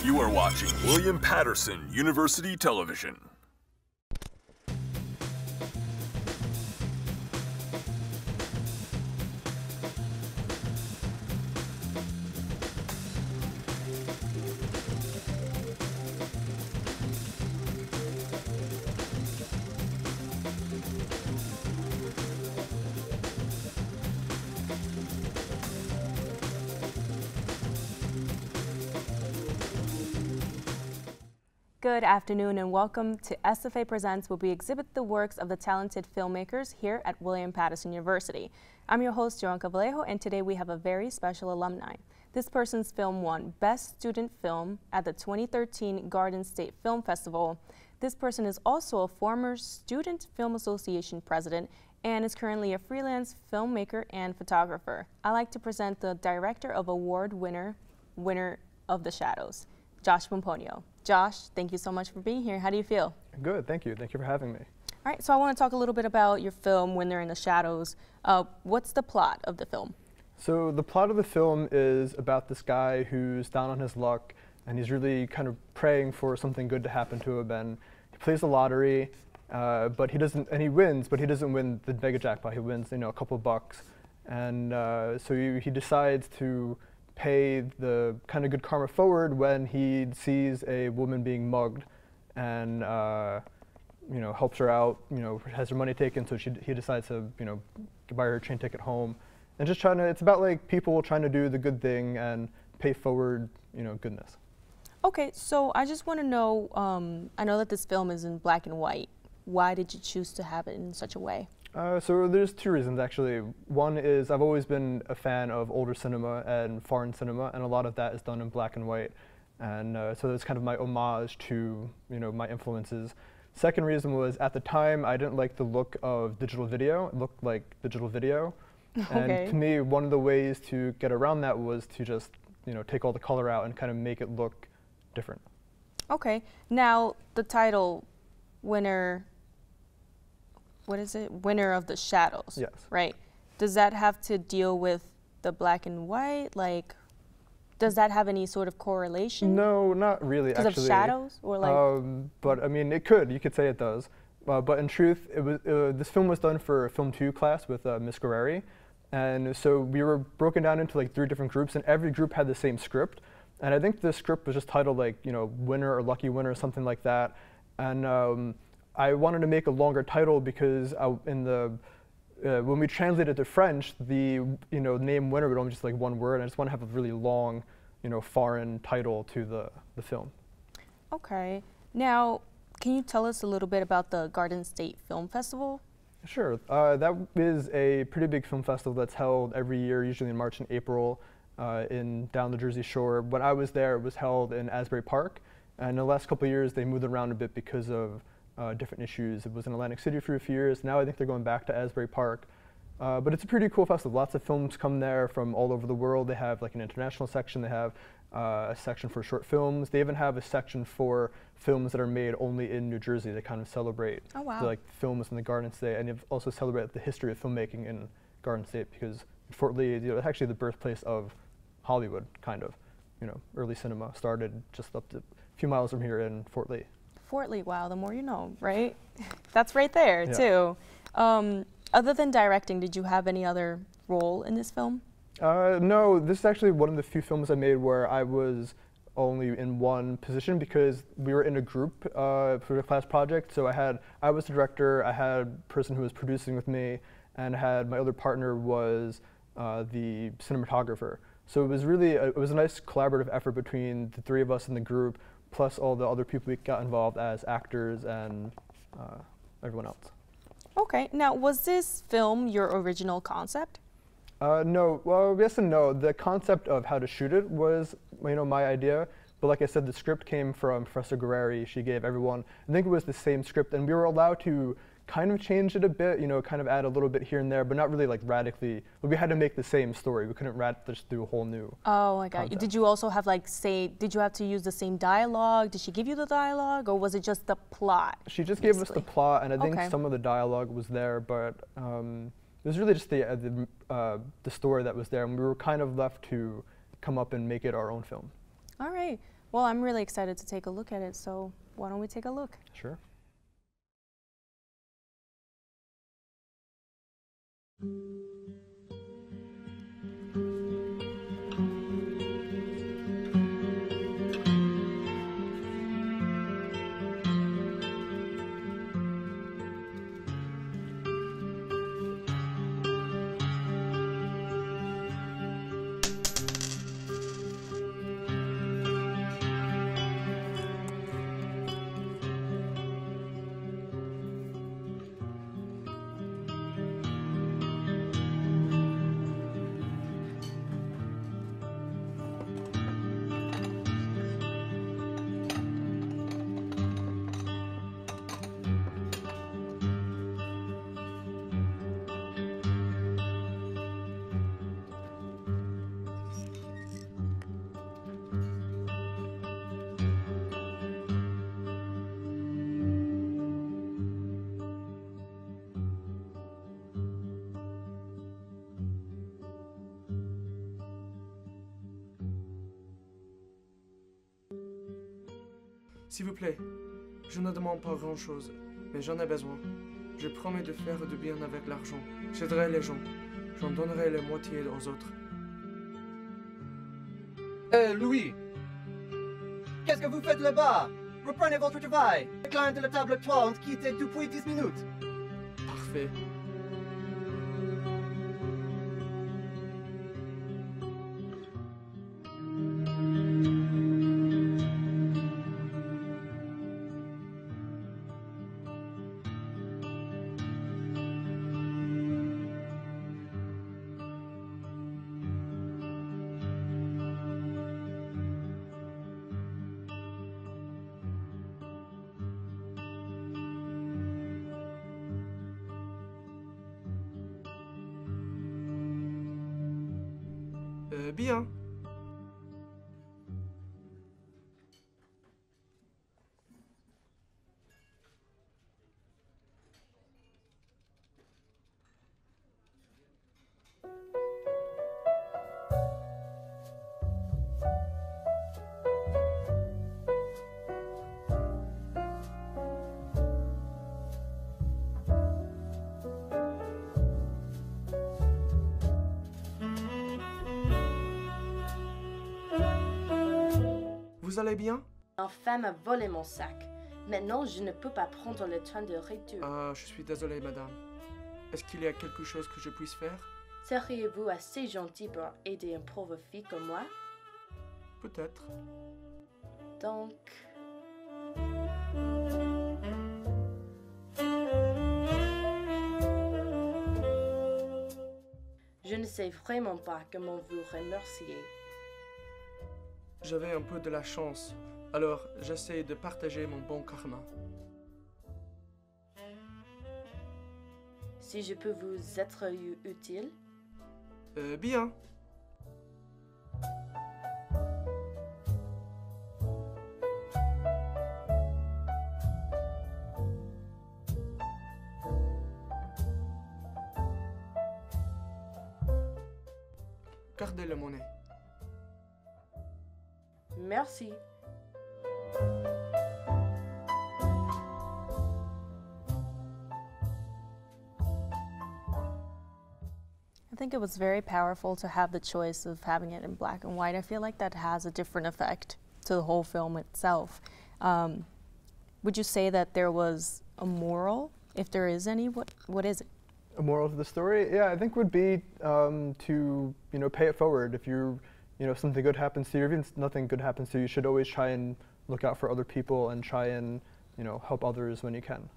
You are watching William Patterson University Television. Good afternoon and welcome to SFA Presents, where we exhibit the works of the talented filmmakers here at William Patterson University. I'm your host, Johanca Vallejo, and today we have a very special alumni. This person's film won Best Student Film at the 2013 Garden State Film Festival. This person is also a former Student Film Association president and is currently a freelance filmmaker and photographer. I'd like to present the director of award winner of The Shadows, Josh Pomponio. Josh, thank you so much for being here. How do you feel? Good, thank you. Thank you for having me. All right, so I want to talk a little bit about your film, When They're in the Shadows. What's the plot of the film? So the plot of the film is about this guy who's down on his luck, and he's really kind of praying for something good to happen to him. And he plays the lottery, but he doesn't, and he wins, but he doesn't win the mega jackpot. He wins, a couple of bucks, and so he decides to pay the kind of good karma forward when he sees a woman being mugged and helps her out, has her money taken, so he decides to buy her a train ticket home, and just it's about like people trying to do the good thing and pay forward goodness. Okay, so I just want to know, I know that this film is in black and white. Why did you choose to have it in such a way? So there's two reasons, actually. One is I've always been a fan of older cinema and foreign cinema, and a lot of that is done in black and white. And so that's kind of my homage to my influences. Second reason was, at the time, I didn't like the look of digital video. It looked like digital video. Okay. And to me, one of the ways to get around that was to just take all the color out and kind of make it look different. Okay. Now, the title, Winner of the Shadows. Yes. Right. Does that have to deal with the black and white? Like, does that have any sort of correlation? No, not really, actually. Because of shadows, or like? But I mean, it could. You could say it does. But in truth, it was this film was done for a Film 2 class with Miss Guerreri, and so we were broken down into like 3 different groups, and every group had the same script. And I think the script was just titled like Winner or Lucky Winner or something like that. And I wanted to make a longer title because when we translated to French, the name Winner would only just like one word. And I just want to have a really long, foreign title to the film. Okay. Now, can you tell us a little bit about the Garden State Film Festival? Sure. That is a pretty big film festival that's held every year, usually in March and April, down the Jersey Shore. When I was there, it was held in Asbury Park. And in the last couple of years, they moved around a bit because of different issues. It was in Atlantic City for a few years. Now I think they're going back to Asbury Park. But it's a pretty cool festival. Lots of films come there from all over the world. They have like an international section. They have a section for short films. They even have a section for films that are made only in New Jersey. They kind of celebrate the films in the Garden State, and they've also celebrate the history of filmmaking in Garden State, because Fort Lee is actually the birthplace of Hollywood, kind of. Early cinema started just up to a few miles from here in Fort Lee. Fort Lee, wow, the more you know, right? That's right there, too. Other than directing, did you have any other role in this film? No, this is actually one of the few films I made where I was only in one position, because we were in a group for a class project. So I was the director, I had a person who was producing with me, and my other partner was the cinematographer. So it was really, it was a nice collaborative effort between the 3 of us in the group, plus all the other people we got involved as actors and everyone else. Okay, now was this film your original concept? No, well, yes and no. The concept of how to shoot it was, my idea. But like I said, the script came from Professor Guerreri. She gave everyone, I think it was the same script, and we were allowed to kind of change it a bit, kind of add a little bit here and there, but not really like radically. But we had to make the same story. We couldn't just do a whole new concept. Did you also have did you have to use the same dialogue? Did she give you the dialogue, or was it just the plot? She just gave us the plot, and I think some of the dialogue was there, but it was really just the story that was there, and we were kind of left to come up and make it our own film. All right. Well, I'm really excited to take a look at it, so why don't we take a look? Sure. S'il vous plaît, je ne demande pas grand-chose, mais j'en ai besoin. Je promets de faire du bien avec l'argent. J'aiderai les gens. J'en donnerai la moitié aux autres. Louis! Qu'est-ce que vous faites là-bas? Reprenez votre travail. Les clients de la table 3 ont quitté depuis 10 minutes. Parfait. Bien. Vous allez bien? Un femme a volé mon sac. Maintenant, je ne peux pas prendre le train de retour. Ah, je suis désolé, madame. Est-ce qu'il y a quelque chose que je puisse faire? Seriez-vous assez gentil pour aider une pauvre fille comme moi? Peut-être. Donc... Je ne sais vraiment pas comment vous remercier. J'avais un peu de la chance, alors j'essaie de partager mon bon karma. Si je peux vous être utile? Bien. Gardez la monnaie. Merci. I think it was very powerful to have the choice of having it in black and white. I feel like that has a different effect to the whole film itself. Would you say that there was a moral? If there is any, what is it? A moral to the story? Yeah, I think would be to pay it forward. If if something good happens to you, even if nothing good happens to you, you should always try and look out for other people and try and help others when you can.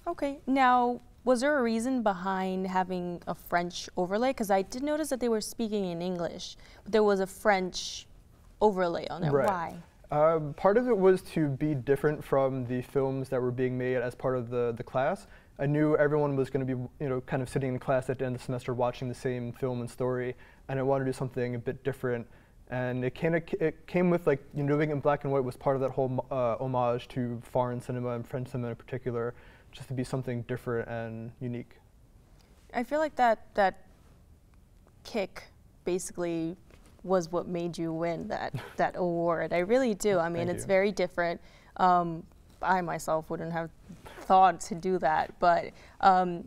Okay, now was there a reason behind having a French overlay? Because I did notice that they were speaking in English, but there was a French overlay on it. Right. Why? Part of it was to be different from the films that were being made as part of the class. I knew everyone was going to be kind of sitting in class at the end of the semester watching the same film and story, and I wanted to do something a bit different. And it came with doing it in black and white was part of that whole homage to foreign cinema and French cinema in particular, just to be something different and unique. I feel like that kick basically was what made you win that award. I really do. I mean, Thank it's you. very different. I myself wouldn't have thought to do that, but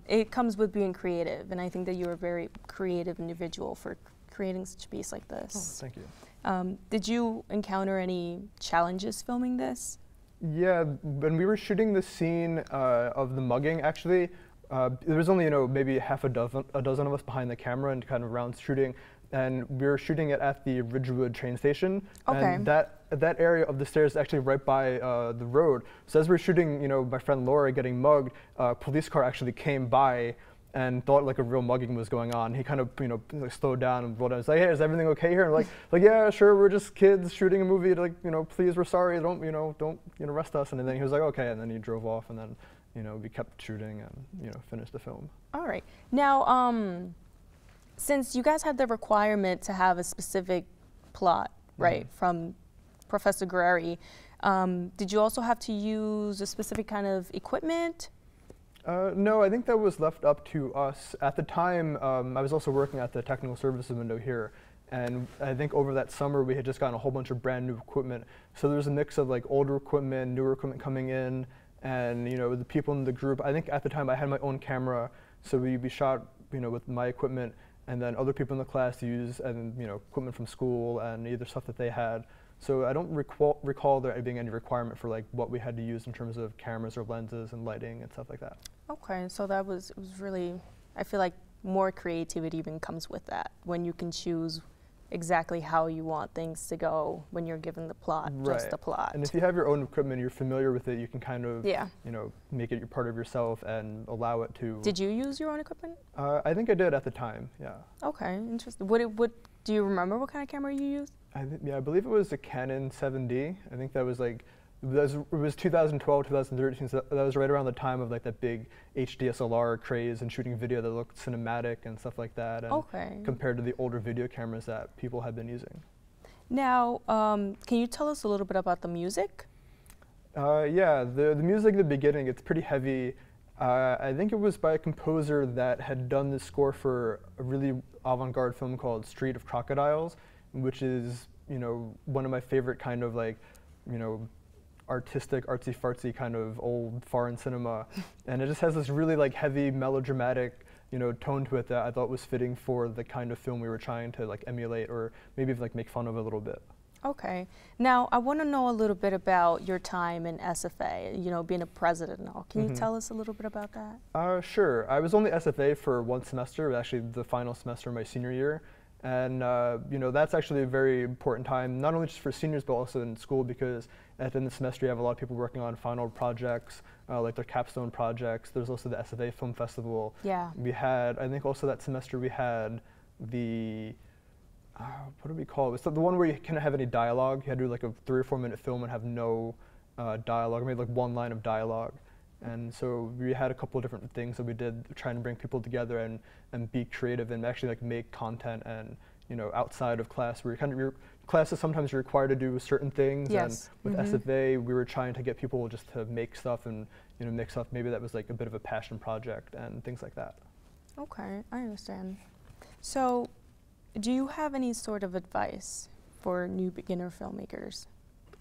it comes with being creative, and I think that you're a very creative individual for creating such a piece like this. Oh, thank you. Did you encounter any challenges filming this? Yeah, when we were shooting the scene of the mugging, actually, there was only, maybe half a dozen of us behind the camera and kind of around shooting, and we were shooting it at the Ridgewood train station. Okay. And that area of the stairs is actually right by the road. So as we were shooting, my friend Laura getting mugged, a police car actually came by and thought like a real mugging was going on. He kind of, like slowed down and rolled down. He's like, "Hey, is everything okay here?" And like, yeah, sure, we're just kids shooting a movie. Like, please, we're sorry. Don't arrest us. And then he was like, okay. And then he drove off, and then, we kept shooting and, finished the film. All right. Now, since you guys had the requirement to have a specific plot, right, from Professor Guerreri, did you also have to use a specific kind of equipment? No, I think that was left up to us. At the time, I was also working at the technical services window here, and I think over that summer we had just gotten a whole bunch of brand new equipment. So there was a mix of like older equipment, newer equipment coming in, and the people in the group. I think at the time I had my own camera, so we shot with my equipment, and then other people in the class used equipment from school and either stuff that they had. So I don't recall there being any requirement for like what we had to use in terms of cameras or lenses and lighting and stuff like that. Okay, so it was really, I feel like more creativity even comes with that, when you can choose exactly how you want things to go when you're given the plot, just the plot. And if you have your own equipment, you're familiar with it, you can kind of, yeah, make it your part of yourself and allow it to. Did you use your own equipment? I think I did at the time, yeah. Okay, interesting. What do you remember what kind of camera you used? I believe it was a Canon 7D. I think that was like, it was 2012, 2013, so that was right around the time of like that big HDSLR craze and shooting video that looked cinematic and stuff like that, and compared to the older video cameras that people had been using. Now, can you tell us a little bit about the music? Yeah, the music at the beginning, it's pretty heavy. I think it was by a composer that had done the score for a really avant-garde film called Street of Crocodiles, which is, one of my favorite kind of like, artistic, artsy-fartsy kind of old foreign cinema. And it just has this really like heavy, melodramatic, tone to it that I thought was fitting for the kind of film we were trying to like emulate or maybe like make fun of a little bit. Okay. Now, I want to know a little bit about your time in SFA, being a president and all. Can you tell us a little bit about that? Sure. I was only SFA for one semester, actually the final semester of my senior year. And that's actually a very important time, not only just for seniors, but also in school, because at the end of the semester you have a lot of people working on final projects, like their capstone projects. There's also the SFA Film Festival. Yeah. We had, I think also that semester we had the, what do we call it? It's the one where you couldn't have any dialogue. You had to do like a 3 or 4 minute film and have no dialogue, or maybe like one line of dialogue. And so we had a couple of different things that we did, trying to bring people together and be creative and actually like make content and, outside of class, where your classes sometimes you're required to do certain things. Yes. And with SFA, we were trying to get people just to make stuff and, make stuff maybe that was like a bit of a passion project and things like that. Okay, I understand. So do you have any sort of advice for new beginner filmmakers?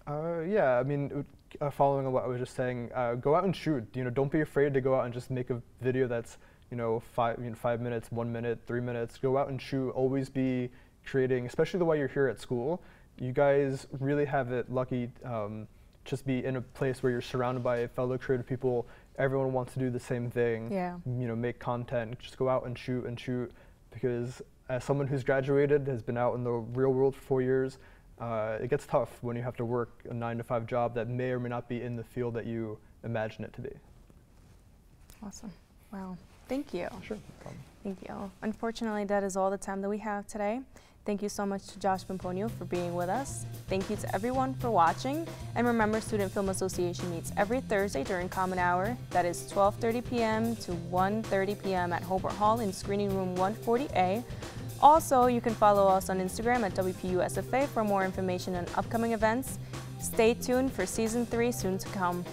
Yeah, I mean, following on what I was just saying, go out and shoot. Don't be afraid to go out and just make a video that's, 5 minutes, 1 minute, 3 minutes. Go out and shoot. Always be creating, especially while you're here at school. You guys really have it lucky. Just be in a place where you're surrounded by fellow creative people. Everyone wants to do the same thing. Yeah. Make content. Just go out and shoot, because as someone who's graduated, has been out in the real world for 4 years. It gets tough when you have to work a 9-to-5 job that may or may not be in the field that you imagine it to be. Awesome. Wow. Thank you. Sure. No problem. Thank you. Unfortunately, that is all the time that we have today. Thank you so much to Josh Pomponio for being with us. Thank you to everyone for watching. And remember, Student Film Association meets every Thursday during Common Hour. That is 12:30 p.m. to 1:30 p.m. at Hobart Hall in Screening Room 140A. Also, you can follow us on Instagram at WPUSFA for more information on upcoming events. Stay tuned for Season 3 soon to come.